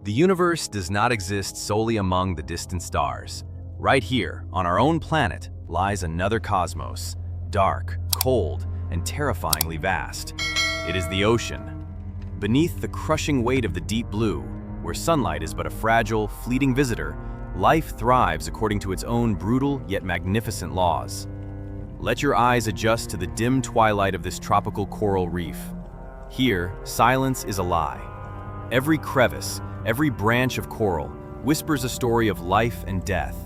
The universe does not exist solely among the distant stars. Right here, on our own planet, lies another cosmos, dark, cold, and terrifyingly vast. It is the ocean. Beneath the crushing weight of the deep blue, where sunlight is but a fragile, fleeting visitor, life thrives according to its own brutal yet magnificent laws. Let your eyes adjust to the dim twilight of this tropical coral reef. Here, silence is a lie. Every crevice, every branch of coral, whispers a story of life and death.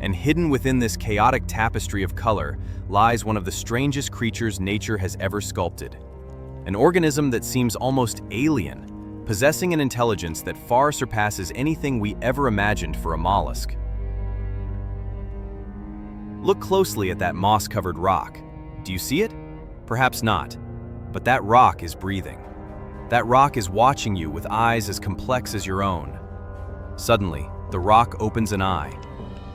And hidden within this chaotic tapestry of color lies one of the strangest creatures nature has ever sculpted. An organism that seems almost alien, possessing an intelligence that far surpasses anything we ever imagined for a mollusk. Look closely at that moss-covered rock. Do you see it? Perhaps not, but that rock is breathing. That rock is watching you with eyes as complex as your own. Suddenly, the rock opens an eye.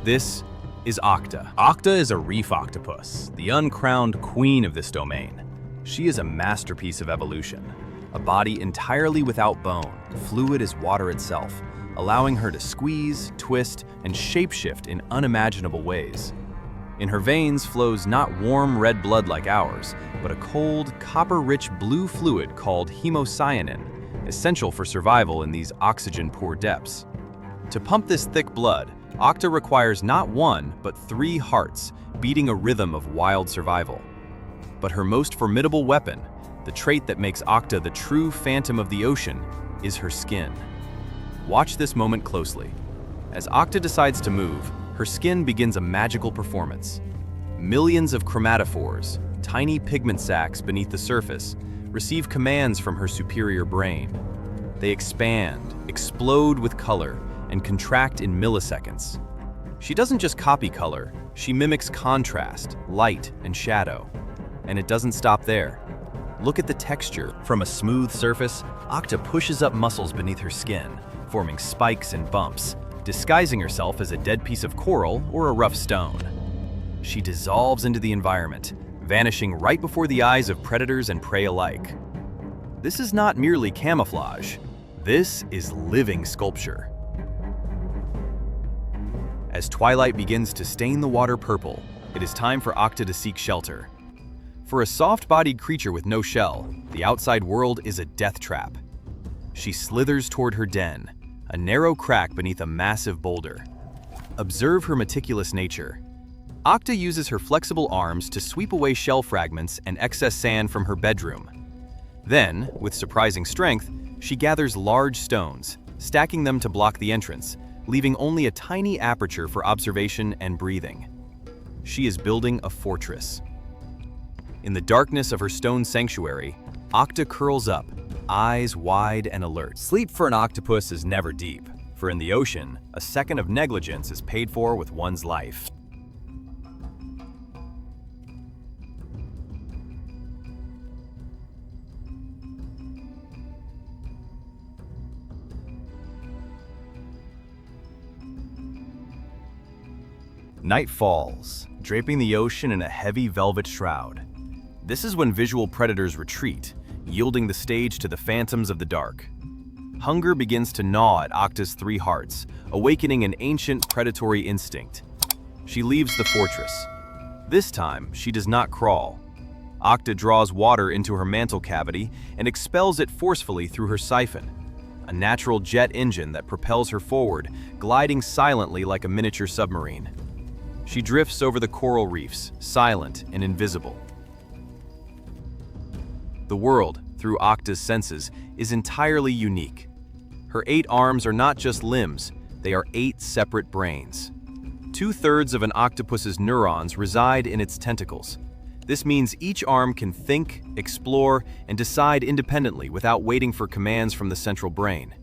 This is Octa. Octa is a reef octopus, the uncrowned queen of this domain. She is a masterpiece of evolution, a body entirely without bone, fluid as water itself, allowing her to squeeze, twist, and shapeshift in unimaginable ways. In her veins flows not warm red blood like ours, but a cold, copper-rich blue fluid called HEMOCYANIN, essential for survival in these oxygen-poor depths. To pump this thick blood, Octa requires not one, but 3 hearts, beating a rhythm of wild survival. But her most formidable weapon, the trait that makes Octa the true phantom of the ocean, is her skin. Watch this moment closely. As Octa decides to move, her skin begins a magical performance. Millions of chromatophores, tiny pigment sacs beneath the surface, receive commands from her superior brain. They expand, explode with color, and contract in milliseconds. She doesn't just copy color, she mimics contrast, light, and shadow. And it doesn't stop there. Look at the texture. From a smooth surface, Octa pushes up muscles beneath her skin, forming spikes and bumps, disguising herself as a dead piece of coral or a rough stone. She dissolves into the environment, vanishing right before the eyes of predators and prey alike. This is not merely camouflage. This is living sculpture. As twilight begins to stain the water purple, it is time for Octa to seek shelter. For a soft-bodied creature with no shell, the outside world is a death trap. She slithers toward her den, a narrow crack beneath a massive boulder. Observe her meticulous nature. Octa uses her flexible arms to sweep away shell fragments and excess sand from her bedroom. Then, with surprising strength, she gathers large stones, stacking them to block the entrance, leaving only a tiny aperture for observation and breathing. She is building a fortress. In the darkness of her stone sanctuary, Octa curls up, eyes wide and alert. Sleep for an octopus is never deep, for in the ocean, a second of negligence is paid for with one's life. Night falls, draping the ocean in a heavy velvet shroud. This is when visual predators retreat, yielding the stage to the phantoms of the dark. Hunger begins to gnaw at Octa's 3 hearts, awakening an ancient predatory instinct. She leaves the fortress. This time, she does not crawl. Octa draws water into her mantle cavity and expels it forcefully through her siphon, a natural jet engine that propels her forward, gliding silently like a miniature submarine. She drifts over the coral reefs, silent and invisible. The world, through Octa's senses, is entirely unique. Her 8 arms are not just limbs, they are 8 separate brains. 2/3 of an octopus's neurons reside in its tentacles. This means each arm can think, explore, and decide independently without waiting for commands from the central brain.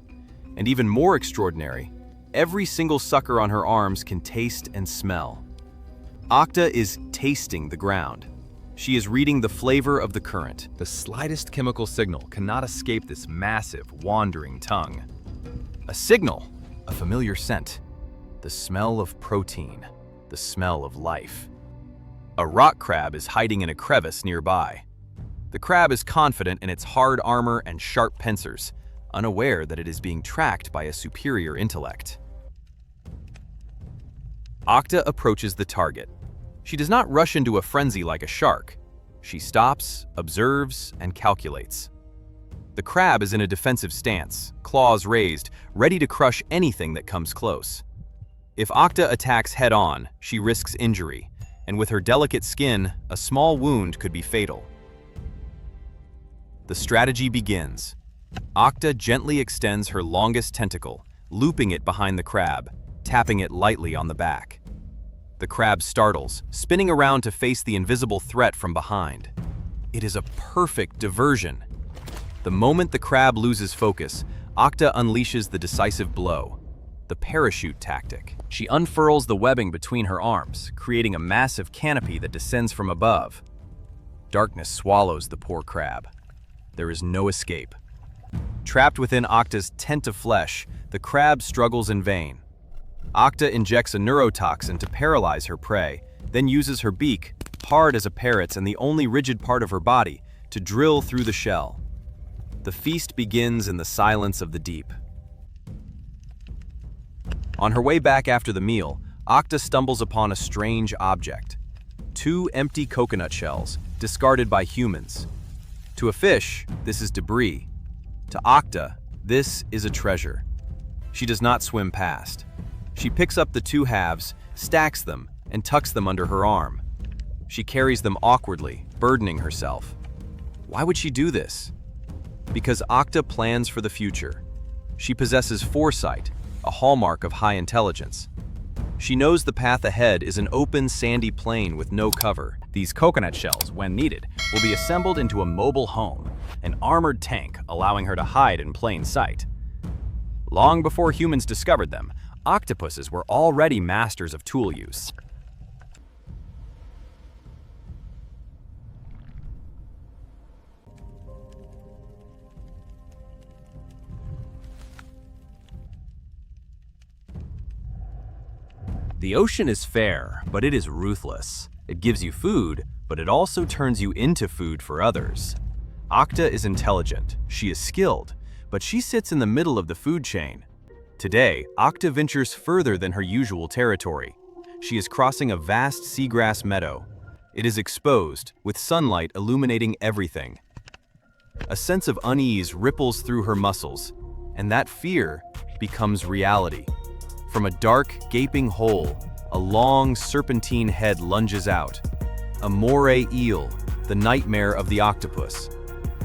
And even more extraordinary, every single sucker on her arms can taste and smell. Octa is tasting the ground. She is reading the flavor of the current. The slightest chemical signal cannot escape this massive, wandering tongue. A signal, a familiar scent, the smell of protein, the smell of life. A rock crab is hiding in a crevice nearby. The crab is confident in its hard armor and sharp pincers, unaware that it is being tracked by a superior intellect. Octa approaches the target. She does not rush into a frenzy like a shark. She stops, observes, and calculates. The crab is in a defensive stance, claws raised, ready to crush anything that comes close. If Octa attacks head-on, she risks injury, and with her delicate skin, a small wound could be fatal. The strategy begins. Octa gently extends her longest tentacle, looping it behind the crab, tapping it lightly on the back. The crab startles, spinning around to face the invisible threat from behind. It is a perfect diversion. The moment the crab loses focus, Octa unleashes the decisive blow, the parachute tactic. She unfurls the webbing between her arms, creating a massive canopy that descends from above. Darkness swallows the poor crab. There is no escape. Trapped within Octa's tent of flesh, the crab struggles in vain. Octa injects a neurotoxin to paralyze her prey, then uses her beak, hard as a parrot's and the only rigid part of her body, to drill through the shell. The feast begins in the silence of the deep. On her way back after the meal, Octa stumbles upon a strange object. 2 empty coconut shells, discarded by humans. To a fish, this is debris. To Octa, this is a treasure. She does not swim past. She picks up the 2 halves, stacks them, and tucks them under her arm. She carries them awkwardly, burdening herself. Why would she do this? Because Octa plans for the future. She possesses foresight, a hallmark of high intelligence. She knows the path ahead is an open, sandy plain with no cover. These coconut shells, when needed, will be assembled into a mobile home, an armored tank allowing her to hide in plain sight. Long before humans discovered them, octopuses were already masters of tool use. The ocean is fair, but it is ruthless. It gives you food, but it also turns you into food for others. Octa is intelligent, she is skilled, but she sits in the middle of the food chain. Today, Octa ventures further than her usual territory. She is crossing a vast seagrass meadow. It is exposed, with sunlight illuminating everything. A sense of unease ripples through her muscles, and that fear becomes reality. From a dark, gaping hole, a long, serpentine head lunges out. A moray eel, the nightmare of the octopus.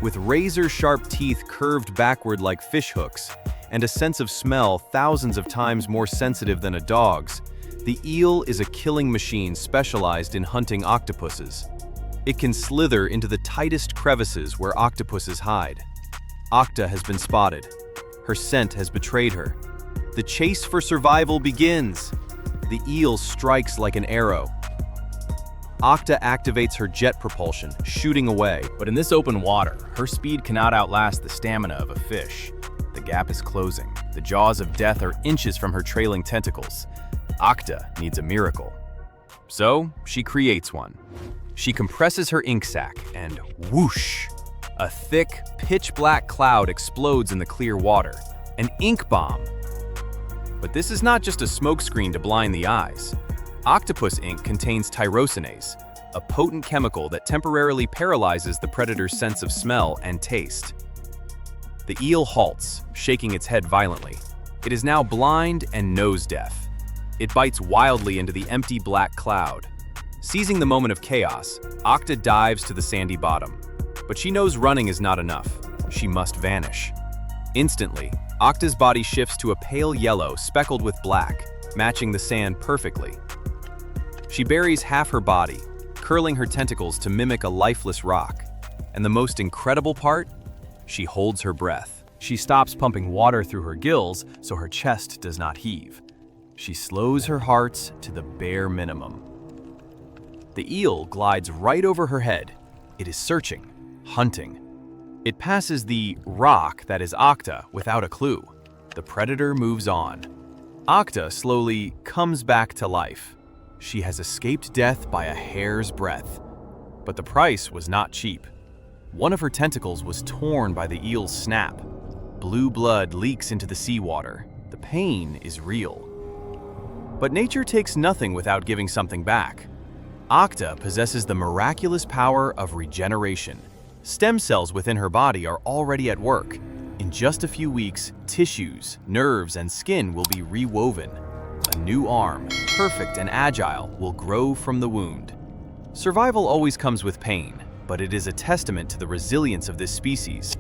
With razor-sharp teeth curved backward like fishhooks, and a sense of smell thousands of times more sensitive than a dog's, the eel is a killing machine specialized in hunting octopuses. It can slither into the tightest crevices where octopuses hide. Octa has been spotted. Her scent has betrayed her. The chase for survival begins. The eel strikes like an arrow. Octa activates her jet propulsion, shooting away. But in this open water, her speed cannot outlast the stamina of a fish. The gap is closing. The jaws of death are inches from her trailing tentacles. Octa needs a miracle. So, she creates one. She compresses her ink sac, and whoosh! A thick, pitch-black cloud explodes in the clear water. An ink bomb! But this is not just a smokescreen to blind the eyes. Octopus ink contains tyrosinase, a potent chemical that temporarily paralyzes the predator's sense of smell and taste. The eel halts, shaking its head violently. It is now blind and nose-deaf. It bites wildly into the empty black cloud. Seizing the moment of chaos, Octa dives to the sandy bottom. But she knows running is not enough. She must vanish. Instantly, Octa's body shifts to a pale yellow speckled with black, matching the sand perfectly. She buries half her body, curling her tentacles to mimic a lifeless rock. And the most incredible part? She holds her breath. She stops pumping water through her gills so her chest does not heave. She slows her heart to the bare minimum. The eel glides right over her head. It is searching, hunting. It passes the rock that is Octa without a clue. The predator moves on. Octa slowly comes back to life. She has escaped death by a hair's breadth. But the price was not cheap. One of her tentacles was torn by the eel's snap. blue blood leaks into the seawater. The pain is real. But nature takes nothing without giving something back. Octa possesses the miraculous power of regeneration. Stem cells within her body are already at work. In just a few weeks, tissues, nerves, and skin will be rewoven. A new arm, perfect and agile, will grow from the wound. Survival always comes with pain, but it is a testament to the resilience of this species.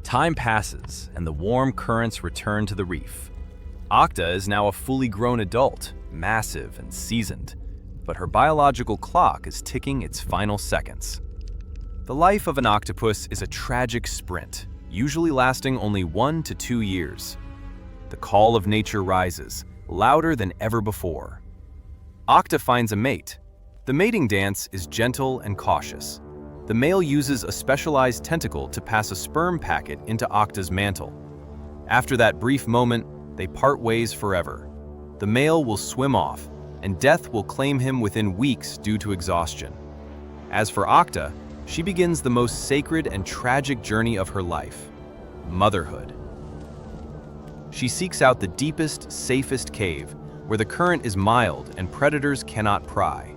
Time passes, and the warm currents return to the reef. Octa is now a fully grown adult, massive and seasoned, but her biological clock is ticking its final seconds. The life of an octopus is a tragic sprint, usually lasting only 1 to 2 years. The call of nature rises, louder than ever before. Octa finds a mate. The mating dance is gentle and cautious. The male uses a specialized tentacle to pass a sperm packet into Octa's mantle. After that brief moment, they part ways forever. The male will swim off, and death will claim him within weeks due to exhaustion. As for Octa, she begins the most sacred and tragic journey of her life: motherhood. She seeks out the deepest, safest cave, where the current is mild and predators cannot pry.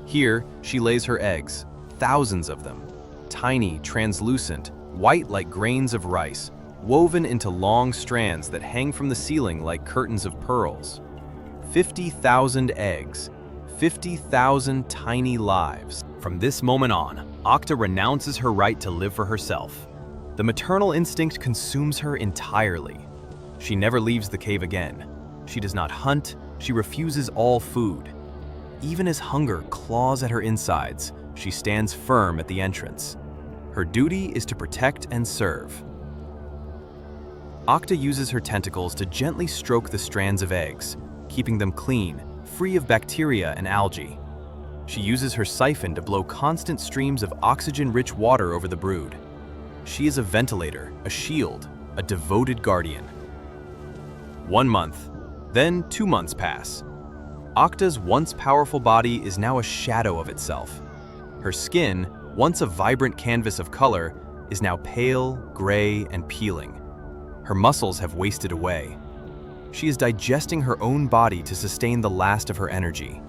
Here, she lays her eggs, thousands of them, tiny, translucent, white like grains of rice, woven into long strands that hang from the ceiling like curtains of pearls. 50,000 eggs, 50,000 tiny lives. From this moment on, Octa renounces her right to live for herself. The maternal instinct consumes her entirely. She never leaves the cave again. She does not hunt, she refuses all food. Even as hunger claws at her insides, she stands firm at the entrance. Her duty is to protect and serve. Octa uses her tentacles to gently stroke the strands of eggs, keeping them clean, free of bacteria and algae. She uses her siphon to blow constant streams of oxygen-rich water over the brood. She is a ventilator, a shield, a devoted guardian. 1 month, then 2 months pass. Octa's once powerful body is now a shadow of itself. Her skin, once a vibrant canvas of color, is now pale, gray, and peeling. Her muscles have wasted away. She is digesting her own body to sustain the last of her energy.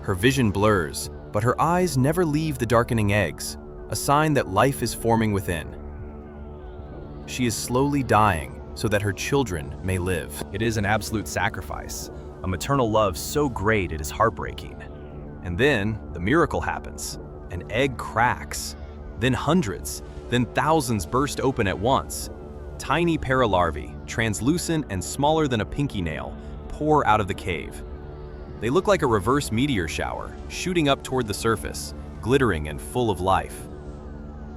Her vision blurs, but her eyes never leave the darkening eggs, a sign that life is forming within. She is slowly dying so that her children may live. It is an absolute sacrifice, a maternal love so great it is heartbreaking. And then the miracle happens. An egg cracks, then hundreds, then thousands burst open at once. Tiny paralarvae, translucent and smaller than a pinky nail, pour out of the cave. They look like a reverse meteor shower, shooting up toward the surface, glittering and full of life.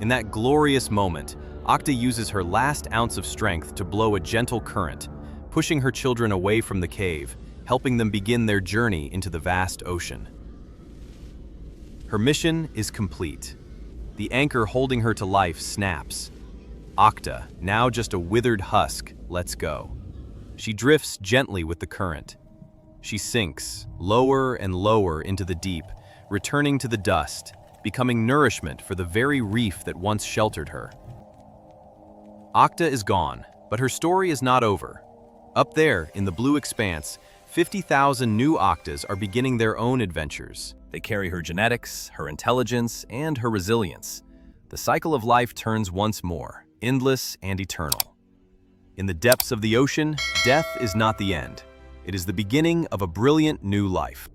In that glorious moment, Octa uses her last ounce of strength to blow a gentle current, pushing her children away from the cave, helping them begin their journey into the vast ocean. Her mission is complete. The anchor holding her to life snaps. Octa, now just a withered husk, lets go. She drifts gently with the current. She sinks, lower and lower into the deep, returning to the dust, becoming nourishment for the very reef that once sheltered her. Octa is gone, but her story is not over. Up there, in the blue expanse, 50,000 new Octas are beginning their own adventures. They carry her genetics, her intelligence, and her resilience. The cycle of life turns once more, endless and eternal. In the depths of the ocean, death is not the end. It is the beginning of a brilliant new life.